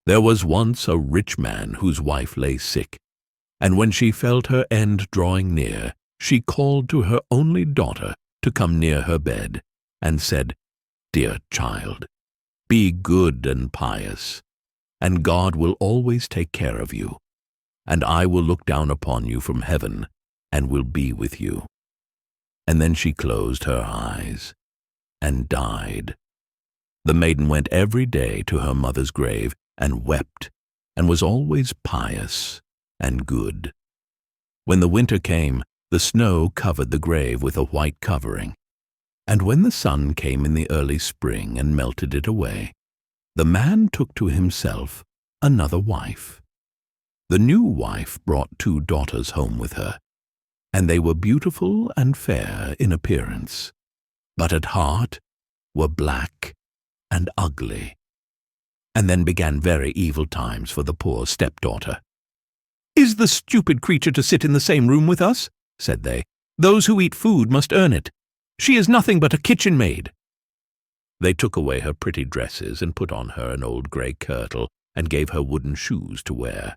There was once a rich man whose wife lay sick, and when she felt her end drawing near, she called to her only daughter to come near her bed, and said, "Dear child, be good and pious, and God will always take care of you, and I will look down upon you from heaven, and will be with you." And then she closed her eyes and died. The maiden went every day to her mother's grave, and wept, and was always pious and good. When the winter came, the snow covered the grave with a white covering, and when the sun came in the early spring and melted it away, the man took to himself another wife. The new wife brought 2 daughters home with her, and they were beautiful and fair in appearance, but at heart were black and ugly. And then began very evil times for the poor stepdaughter. "Is the stupid creature to sit in the same room with us?" said they. "Those who eat food must earn it. She is nothing but a kitchen maid." They took away her pretty dresses and put on her an old grey kirtle and gave her wooden shoes to wear.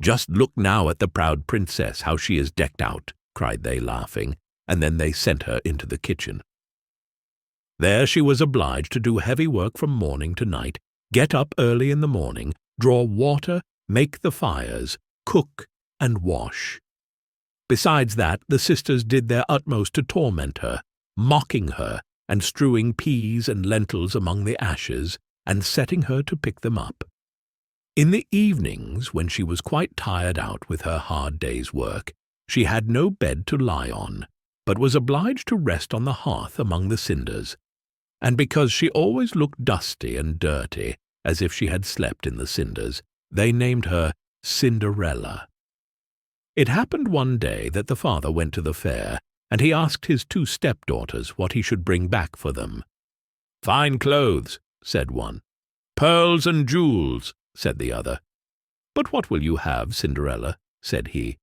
"Just look now at the proud princess, how she is decked out," cried they, laughing, and then they sent her into the kitchen. There she was obliged to do heavy work from morning to night, get up early in the morning, draw water, make the fires, cook, and wash. Besides that, the sisters did their utmost to torment her, mocking her, and strewing peas and lentils among the ashes, and setting her to pick them up. In the evenings, when she was quite tired out with her hard day's work, she had no bed to lie on, but was obliged to rest on the hearth among the cinders, and because she always looked dusty and dirty, as if she had slept in the cinders, they named her Cinderella. It happened one day that the father went to the fair, and he asked his 2 stepdaughters what he should bring back for them. "Fine clothes," said one. "Pearls and jewels," said the other. "But what will you have, Cinderella?" said he.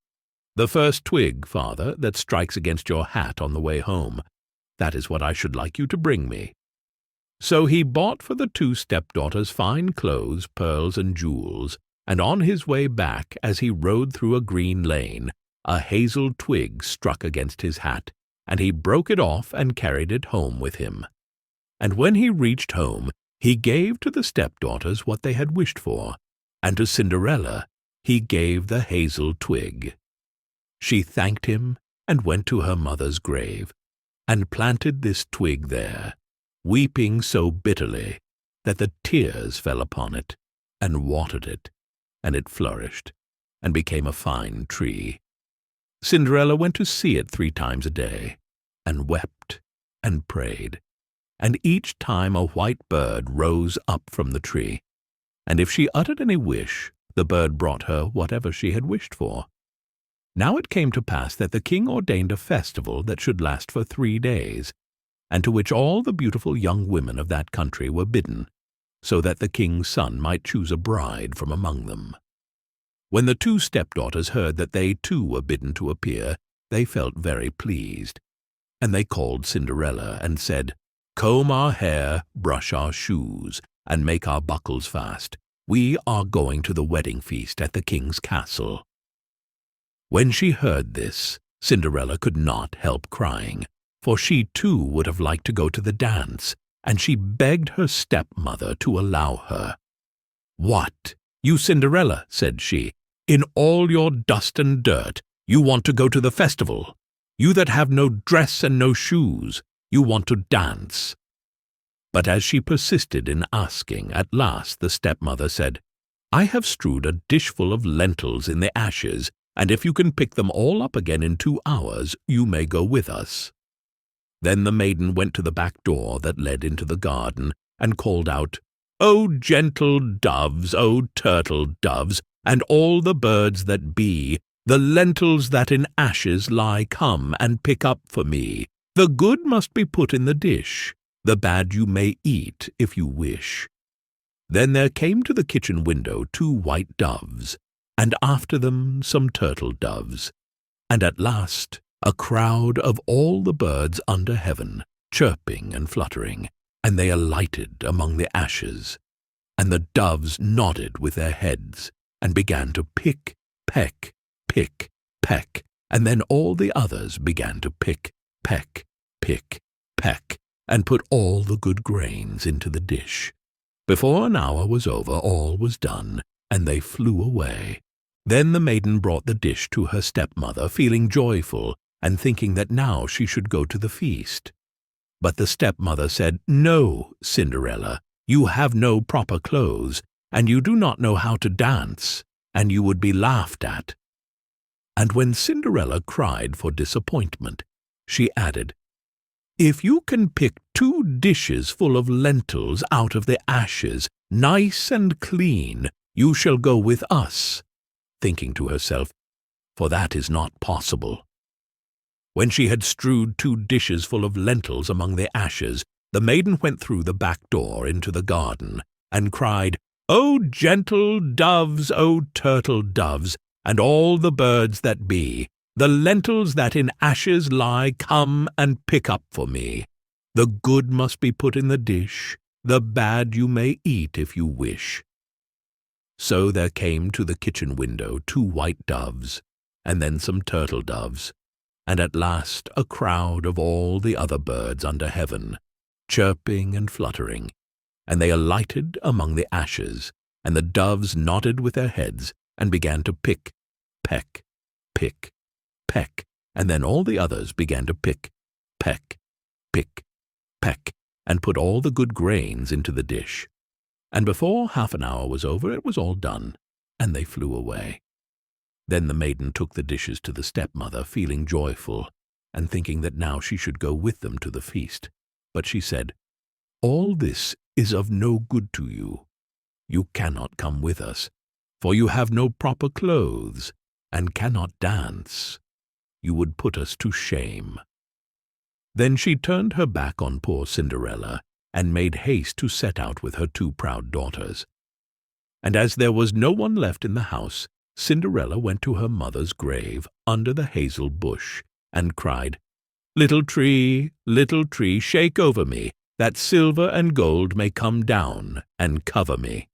"The first twig, father, that strikes against your hat on the way home. That is what I should like you to bring me." So he bought for the 2 stepdaughters fine clothes, pearls, and jewels, and on his way back, as he rode through a green lane, a hazel twig struck against his hat, and he broke it off and carried it home with him. And when he reached home, he gave to the stepdaughters what they had wished for, and to Cinderella he gave the hazel twig. She thanked him and went to her mother's grave, and planted this twig there, weeping so bitterly that the tears fell upon it, and watered it, and it flourished, and became a fine tree. Cinderella went to see it 3 times a day, and wept and prayed, and each time a white bird rose up from the tree, and if she uttered any wish, the bird brought her whatever she had wished for. Now it came to pass that the king ordained a festival that should last for 3 days, and to which all the beautiful young women of that country were bidden, so that the king's son might choose a bride from among them. When the 2 stepdaughters heard that they too were bidden to appear, they felt very pleased, and they called Cinderella and said, "Comb our hair, brush our shoes, and make our buckles fast. We are going to the wedding feast at the king's castle." When she heard this, Cinderella could not help crying, for she too would have liked to go to the dance, and she begged her stepmother to allow her. "What, you Cinderella," said she, "in all your dust and dirt, you want to go to the festival? You that have no dress and no shoes, you want to dance?" But as she persisted in asking, at last the stepmother said, "I have strewed a dishful of lentils in the ashes, and if you can pick them all up again in 2 hours, you may go with us." Then the maiden went to the back door that led into the garden, and called out, "O gentle doves, O turtle doves, and all the birds that be, the lentils that in ashes lie, come and pick up for me. The good must be put in the dish, the bad you may eat if you wish." Then there came to the kitchen window 2 white doves, and after them some turtle doves, and at last a crowd of all the birds under heaven, chirping and fluttering, and they alighted among the ashes. and the doves nodded with their heads and began to pick, peck, pick, peck, and then all the others began to pick, peck, pick, peck, and put all the good grains into the dish. Before an hour was over, all was done, and they flew away. Then the maiden brought the dish to her stepmother, feeling joyful, and thinking that now she should go to the feast. But the stepmother said, "No, Cinderella, you have no proper clothes, and you do not know how to dance, and you would be laughed at." And when Cinderella cried for disappointment, she added, "If you can pick 2 dishes full of lentils out of the ashes, nice and clean, you shall go with us," thinking to herself, "For that is not possible." When she had strewed 2 dishes full of lentils among the ashes, the maiden went through the back door into the garden, and cried, "O gentle doves, O turtle doves, and all the birds that be, the lentils that in ashes lie, come and pick up for me. The good must be put in the dish, the bad you may eat if you wish." So there came to the kitchen window 2 white doves, and then some turtle doves, and at last a crowd of all the other birds under heaven, chirping and fluttering, and they alighted among the ashes, and the doves nodded with their heads, and began to pick, peck, pick, peck, and then all the others began to pick, peck, pick, peck, and put all the good grains into the dish. And before half an hour was over, it was all done, and they flew away. Then the maiden took the dishes to the stepmother, feeling joyful, and thinking that now she should go with them to the feast. But she said, "All this is of no good to you. You cannot come with us, for you have no proper clothes, and cannot dance. You would put us to shame." Then she turned her back on poor Cinderella, and made haste to set out with her 2 proud daughters. And as there was no one left in the house, Cinderella went to her mother's grave under the hazel bush, and cried, little tree, shake over me, that silver and gold may come down and cover me."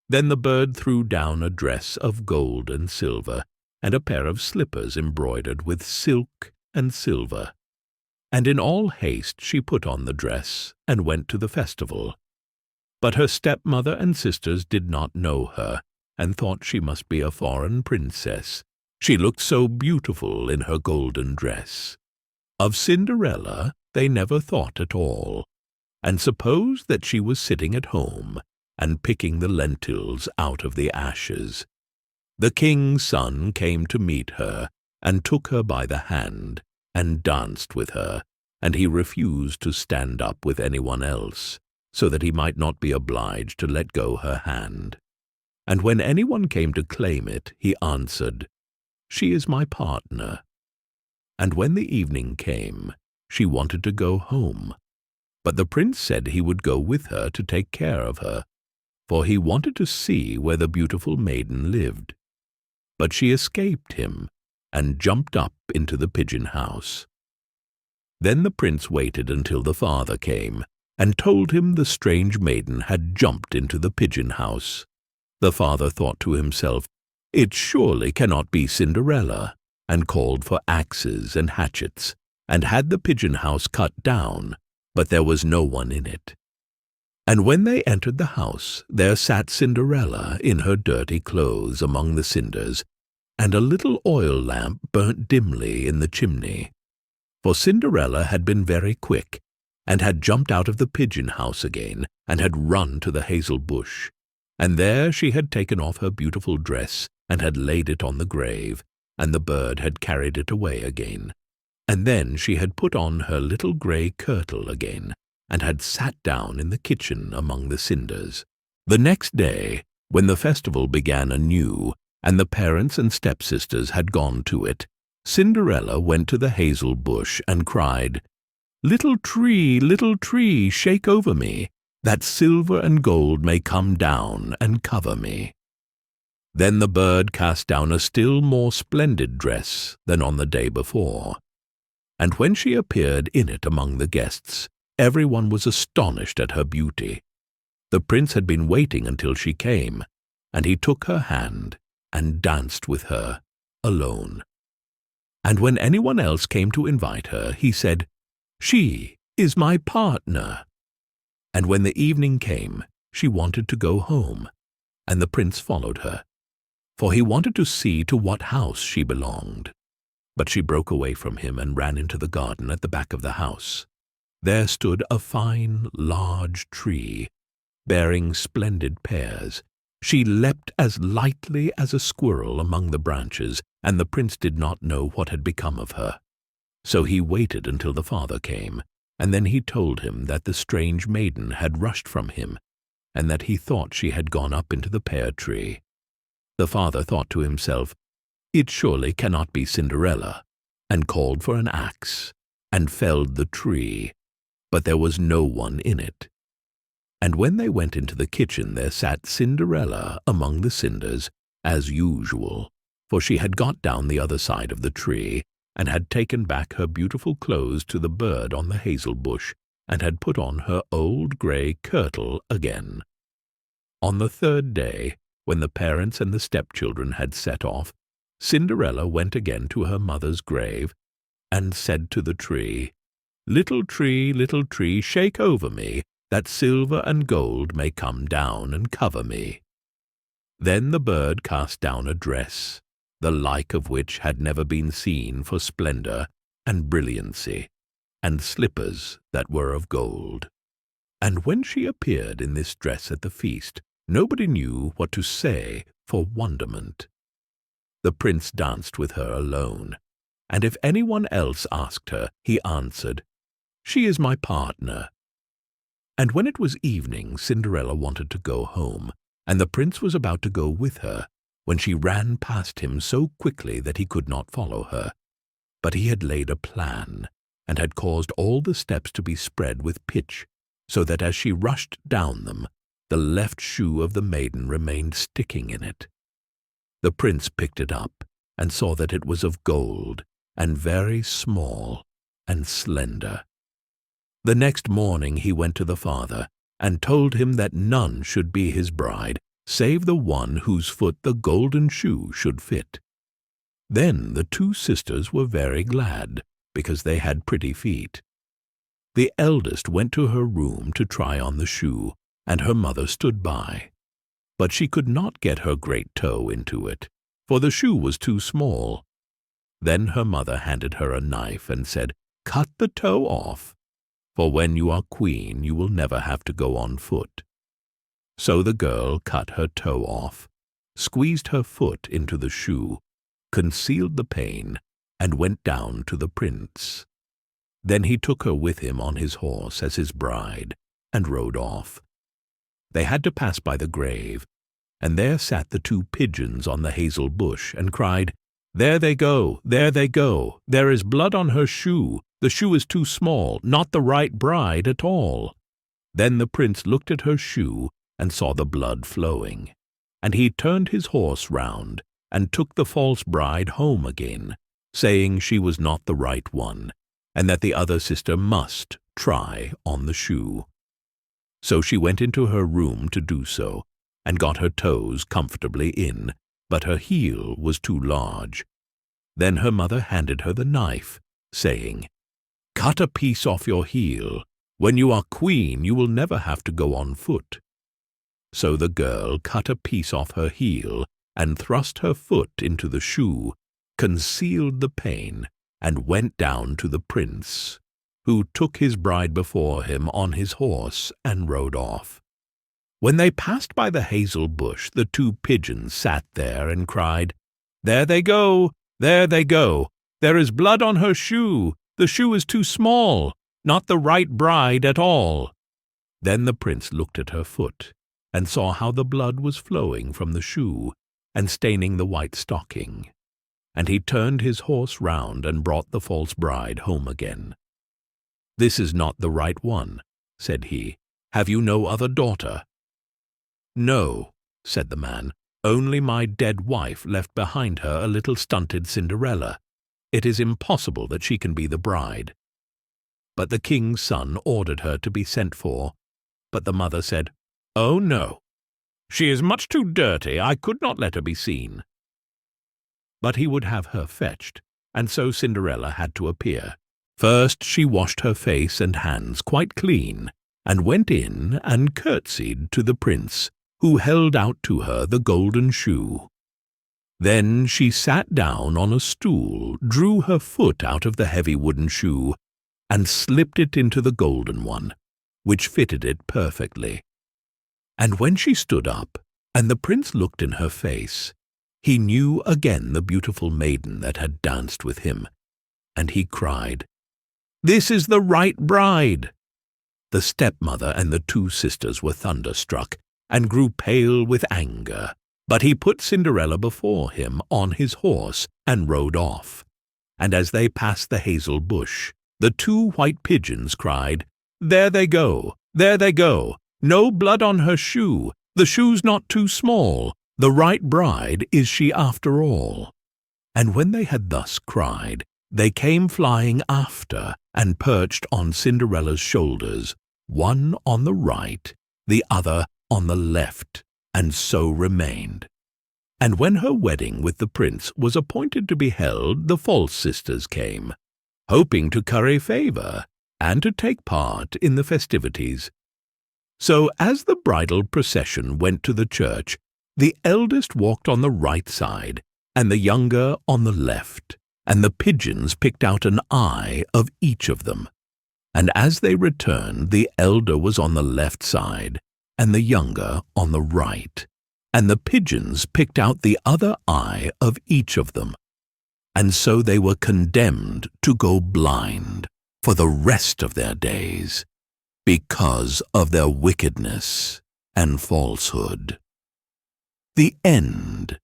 Then the bird threw down a dress of gold and silver, and a pair of slippers embroidered with silk and silver. And in all haste she put on the dress, and went to the festival. But her stepmother and sisters did not know her, and thought she must be a foreign princess. She looked so beautiful in her golden dress. Of Cinderella they never thought at all, and supposed that she was sitting at home, and picking the lentils out of the ashes. The king's son came to meet her, and took her by the hand, and danced with her, and he refused to stand up with anyone else, so that he might not be obliged to let go her hand. And when anyone came to claim it, he answered, "She is my partner." And when the evening came, she wanted to go home, but the prince said he would go with her to take care of her, for he wanted to see where the beautiful maiden lived. But she escaped him, and jumped up into the pigeon house. Then the prince waited until the father came, and told him the strange maiden had jumped into the pigeon house. The father thought to himself, "It surely cannot be Cinderella," and called for axes and hatchets, and had the pigeon house cut down, but there was no one in it. And when they entered the house, there sat Cinderella in her dirty clothes among the cinders, and a little oil lamp burnt dimly in the chimney. For Cinderella had been very quick, and had jumped out of the pigeon house again, and had run to the hazel bush. And there she had taken off her beautiful dress, and had laid it on the grave, and the bird had carried it away again. And then she had put on her little grey kirtle again, and had sat down in the kitchen among the cinders. The next day, when the festival began anew, and the parents and stepsisters had gone to it, Cinderella went to the hazel bush and cried, little tree, shake over me, that silver and gold may come down and cover me." Then the bird cast down a still more splendid dress than on the day before, and when she appeared in it among the guests, everyone was astonished at her beauty. The prince had been waiting until she came, and he took her hand and danced with her alone. And when anyone else came to invite her, he said, "She is my partner." And when the evening came, she wanted to go home, and the prince followed her, for he wanted to see to what house she belonged. But she broke away from him and ran into the garden at the back of the house. There stood a fine, large tree, bearing splendid pears. She leapt as lightly as a squirrel among the branches, and the prince did not know what had become of her. So he waited until the father came, and then he told him that the strange maiden had rushed from him, and that he thought she had gone up into the pear tree. The father thought to himself, "It surely cannot be Cinderella," and called for an axe, and felled the tree, but there was no one in it. And when they went into the kitchen, there sat Cinderella among the cinders, as usual, for she had got down the other side of the tree, and had taken back her beautiful clothes to the bird on the hazel bush, and had put on her old grey kirtle again. On the third day, when the parents and the stepchildren had set off, Cinderella went again to her mother's grave, and said to the tree, little tree, shake over me, that silver and gold may come down and cover me." Then the bird cast down a dress, the like of which had never been seen for splendor and brilliancy, and slippers that were of gold. And when she appeared in this dress at the feast, nobody knew what to say for wonderment. The prince danced with her alone, and if anyone else asked her, he answered, "She is my partner." And when it was evening, Cinderella wanted to go home, and the prince was about to go with her, when she ran past him so quickly that he could not follow her. But he had laid a plan, and had caused all the steps to be spread with pitch, so that as she rushed down them, the left shoe of the maiden remained sticking in it. The prince picked it up, and saw that it was of gold, and very small and slender. The next morning he went to the father, and told him that none should be his bride, save the one whose foot the golden shoe should fit. Then the two sisters were very glad, because they had pretty feet. The eldest went to her room to try on the shoe, and her mother stood by. But she could not get her great toe into it, for the shoe was too small. Then her mother handed her a knife and said, "Cut the toe off, for when you are queen you will never have to go on foot." So the girl cut her toe off, squeezed her foot into the shoe, concealed the pain, and went down to the prince. Then he took her with him on his horse as his bride, and rode off. They had to pass by the grave, and there sat the two pigeons on the hazel bush, and cried, "There they go, there they go, there is blood on her shoe, the shoe is too small, not the right bride at all." Then the prince looked at her shoe, and saw the blood flowing, and he turned his horse round, and took the false bride home again, saying she was not the right one, and that the other sister must try on the shoe. So she went into her room to do so, and got her toes comfortably in, but her heel was too large. Then her mother handed her the knife, saying, "Cut a piece off your heel. When you are queen you will never have to go on foot." So the girl cut a piece off her heel, and thrust her foot into the shoe, concealed the pain, and went down to the prince, who took his bride before him on his horse and rode off. When they passed by the hazel bush, the two pigeons sat there and cried, "There they go, there they go, there is blood on her shoe, the shoe is too small, not the right bride at all." Then the prince looked at her foot, and saw how the blood was flowing from the shoe, and staining the white stocking. And he turned his horse round and brought the false bride home again. "This is not the right one," said he. "Have you no other daughter?" "No," said the man, "only my dead wife left behind her a little stunted Cinderella. It is impossible that she can be the bride." But the king's son ordered her to be sent for, but the mother said, "Oh, no. She is much too dirty. I could not let her be seen." But he would have her fetched, and so Cinderella had to appear. First she washed her face and hands quite clean, and went in and curtsied to the prince, who held out to her the golden shoe. Then she sat down on a stool, drew her foot out of the heavy wooden shoe, and slipped it into the golden one, which fitted it perfectly. And when she stood up, and the prince looked in her face, he knew again the beautiful maiden that had danced with him, and he cried, "This is the right bride!" The stepmother and the two sisters were thunderstruck, and grew pale with anger. But he put Cinderella before him on his horse, and rode off. And as they passed the hazel bush, the two white pigeons cried, "There they go! There they go! No blood on her shoe! The shoe's not too small! The right bride is she after all!" And when they had thus cried, they came flying after, and perched on Cinderella's shoulders, one on the right, the other on the left, and so remained. And when her wedding with the prince was appointed to be held, the false sisters came, hoping to curry favor, and to take part in the festivities. So as the bridal procession went to the church, the eldest walked on the right side, and the younger on the left, and the pigeons picked out an eye of each of them. And as they returned, the elder was on the left side, and the younger on the right, and the pigeons picked out the other eye of each of them. And so they were condemned to go blind for the rest of their days, because of their wickedness and falsehood. The end.